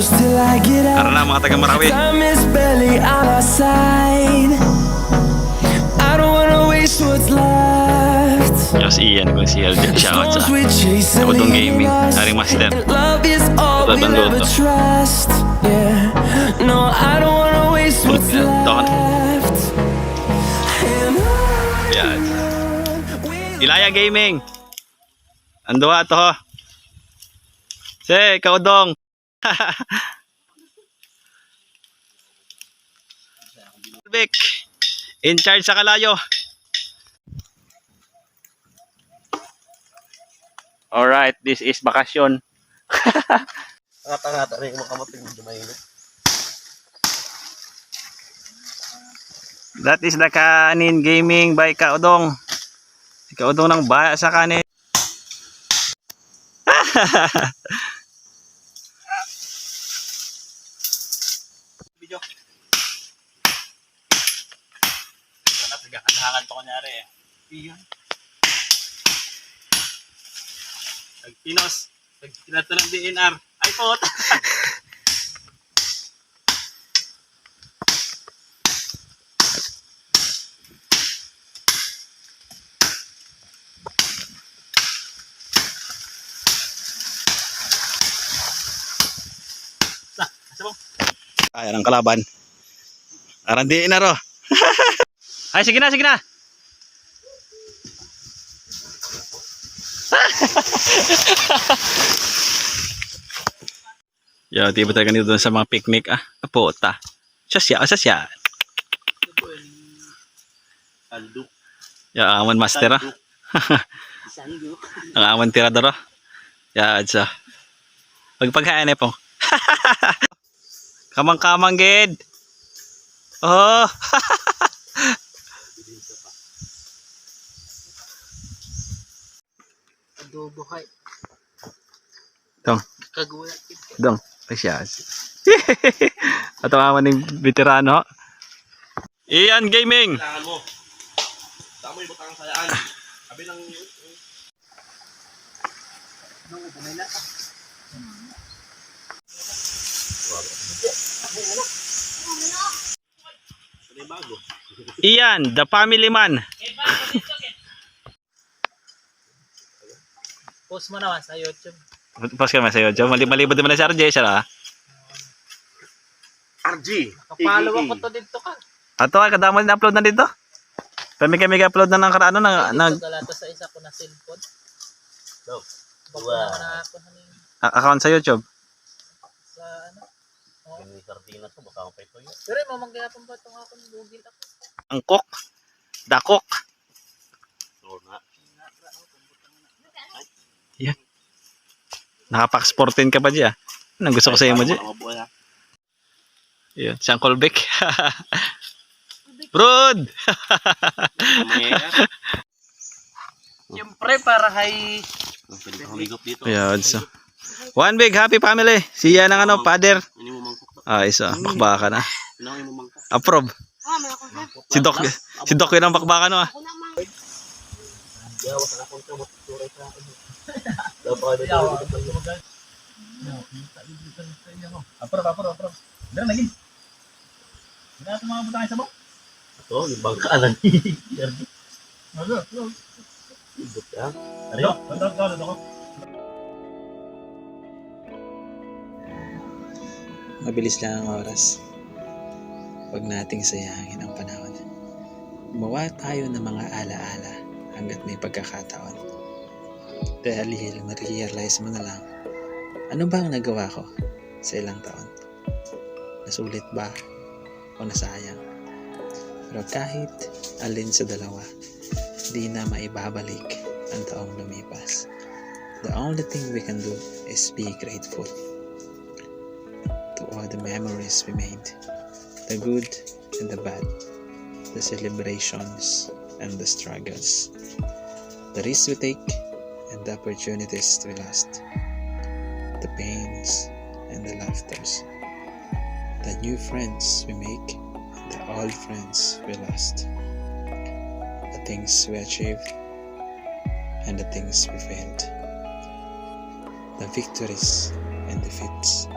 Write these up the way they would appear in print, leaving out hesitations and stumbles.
Tara na mga taga Marawi. Diyos Ian kung si Elder. Shoutout sa Udong Gaming, Haring Master. Ito bang luto? Don. Yan. Ilaya Gaming. Ando to ho. Se, kaudong. Vic, in charge sa Kalayo. Alright, this is bakasyon. Ngata-ngata rin yung makamuting dumainit. That is the Kanin Gaming by Kaudong. Si Kaudong ng baya sa kanin. Video. Sana naghahangan to kunyari eh. Iyon. Nagpinos. Nagtinato ng DNR. Ay po. Ayan ang kalaban. Arandiin na ro. Ay, sige na, sige na. Yo, tiba tayo ganito doon sa mga picnic ah. Kapota. Sasya, sasya. Sanduk. Ya, aman master ah. Sanduk. Ang aman tirador ah. Ya, adsa. Pagpaghaan eh po. Kamang-kamang gid. Oh. Adobo kay. Dong. Kagulat. Dong. Ay siya. Ato aman ng veterano. Ian Gaming. Kailangan mo. Tama yung butang sayaan. Sabi ng nung bumila. Bago. Ian, the family man. Post mo naman sa YouTube. Post ka naman sa YouTube. Malibad naman na si RJ siya. RG. Kapalo ako to dito ka. Ato ay kadamay na upload na dito. Kami upload na ng karano ng Dito sa isa ko na cellphone. Daw. Bawa na ako account sa YouTube. sa ano. Yung sardinas ko baka pa ito yun. Pero mamanggapon ba itong ako ng Google ako? Ang cook. Dakok. Yan. Nakapak-sportin ka pa dyan. Anong gusto ko sa iyo mo dyan? Yan. Siyang callback. Brood! Siyempre para kay... Yan. So. One big happy family. Siya ng ano, father. Ah, isa. Bakbaka na. Approve. Si Doc yun ang bakbaka no ah. Approve. Dara lagi. Dara mga butang sa mo. Ito, yung bangkalan ni Jerdy. Ano? Ibot ya. Ariyo. Mabilis lang ang oras. Huwag nating sayangin ang panahon. Gumawa tayo ng mga alaala hanggat may pagkakataon. Dahil ma-realize mo na lang, ano ba ang nagawa ko sa ilang taon? Nasulit ba o nasayang? Pero kahit alin sa dalawa, di na maibabalik ang taong lumipas. The only thing we can do is be grateful to all the memories we made, the good and the bad, the celebrations and the struggles, the risks we take and the opportunities we lost, the pains and the laughters, the new friends we make and the old friends we lost, the things we achieved and the things we failed, the victories and defeats,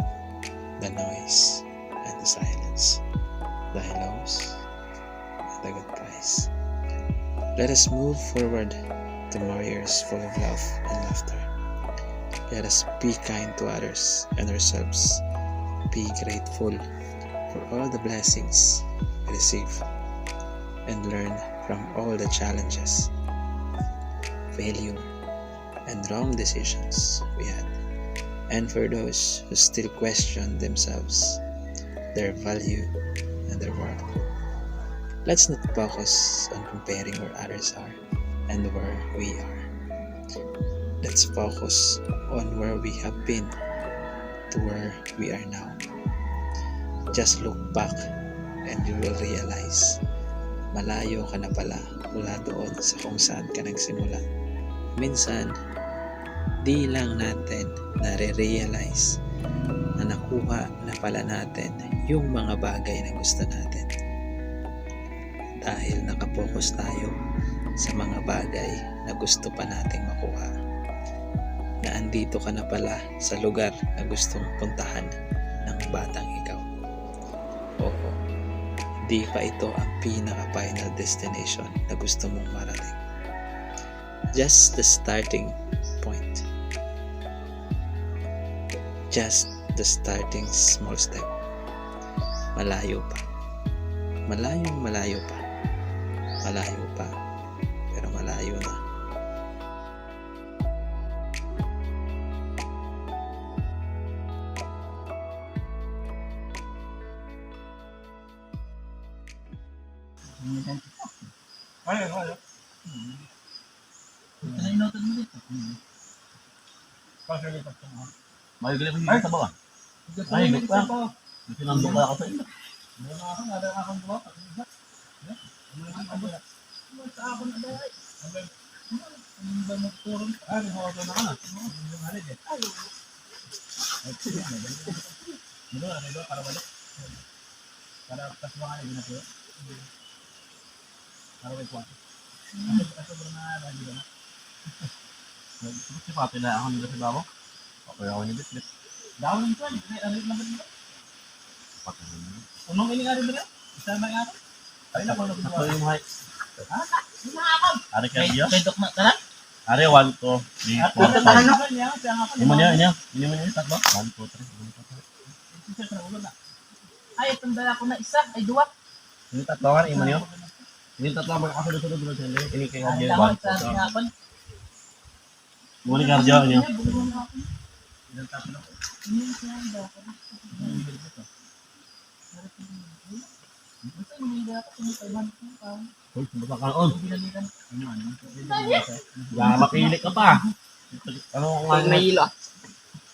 the noise and the silence, the hellos and the goodbyes. Let us move forward to more years full of love and laughter. Let us be kind to others and ourselves. Be grateful for all the blessings we receive and learn from all the challenges, failure, and wrong decisions we had. And for those who still question themselves, their value, and their worth, let's not focus on comparing where others are and where we are. Let's focus on where we have been to where we are now. Just look back and you will realize malayo ka na pala mula doon sa kung saan ka nagsimula. Minsan, di lang natin nare-realize na nakuha na pala natin yung mga bagay na gusto natin. Dahil nakapokus tayo sa mga bagay na gusto pa nating makuha. Na andito ka na pala sa lugar na gustong puntahan ng batang ikaw. Oo, di pa ito ang pinaka-final destination na gusto mong marating. Just the starting point. Just the starting small step. Malayo pa. Malayo pa. Malayo pa. Pero malayo na. Ay. Ano inotan mo dito? Pasali pa ito. Magagaling mo yung sabaw ah. Ay, ito pa. Sinandok ka ako sa ito. Nada akong gawa. Sa ako na ba ay? Ano ba magturong? Ay, hawakan na ka na. Yung halit eh. Ay, ano para balik? Para kasbangan yung ginagawa. Para may kwan. Sobrang na dito na. Si Papi na ako nila sa babo. Okay ako ni Bitbit. Daw ng kwan. Ano yung laban nila? Papi na nila. Unong iningari nila? Isa na nga ako? Ay na kung nagagawa. Ito yung hay. Ha? Yung mga ako. Ari kayo diyo? Kaya na tanan? Ari 1, 2, 3, 4. Ini mo niya. Tatlo? 1, 2, 3. Ay, itong dala ko na isa, ay duwat. Ini tatlo kan, ini mo niyo? Ini tatlo magkakasunod-sunod sila. Ini kay Garjo. Dahon sa sinapon. Muli Garjo niyo. Ilang tatlo ko. Ini siya ang dala ko. Basta yung hindi ako sinitayban ko. Uy, sumata ka on. Binalikan. Ya, makilik ka pa. Ano kung nga May hilo.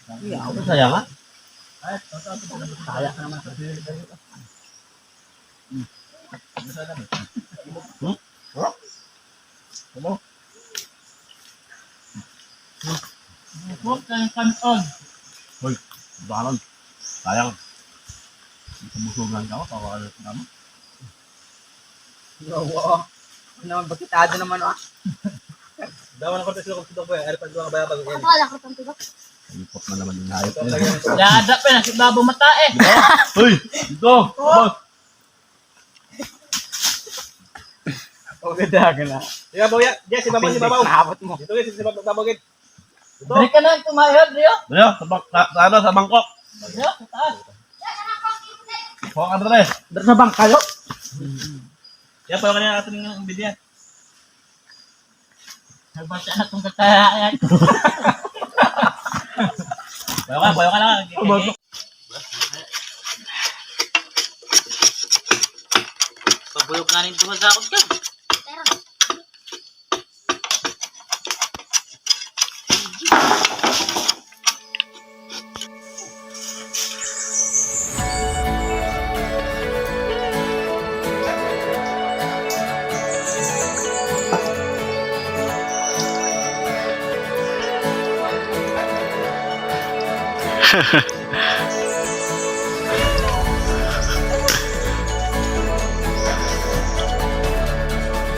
Ako saya nga. Kaya ka naman sa Ano? huwag kayong kanon. Uy, bahalan. Sayang. Kamusugan ka ako, tawa ka naman. Oo. Ano naman, bakitado naman ah. Dawa na kontes ko kung po yan. Ano pa doon ka ba pag yan? Akala ko tanto ba? Ipot na naman yung hayop. Dada pa na, si Babo mata eh. Uy, ito! O, ganda ka na. Sige, Bawya. Yes, si Babaw, si Babaw. Nakabot mo. Dito guys, si Babaw. Dito. Dari ka na, tumayod, Rio. Dito, sa Bangkok. Rio, sa taas. Huwag ka rin. Dari sa bangkayo. Yan, payo kanina natin yung video. Nagbasa na itong kakayan. Payo ka lang. Pabulog na rin ito sa akot ka. Pero,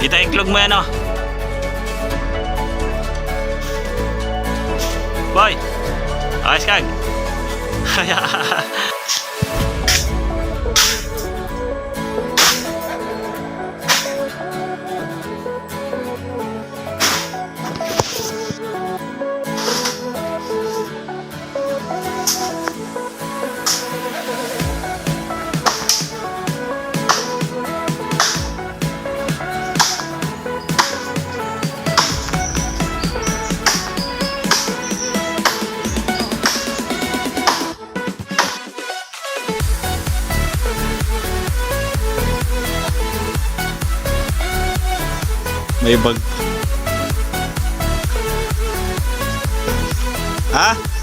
Dito iklog mo yan, oh. Boy! Ayos kag! May bag. Ha?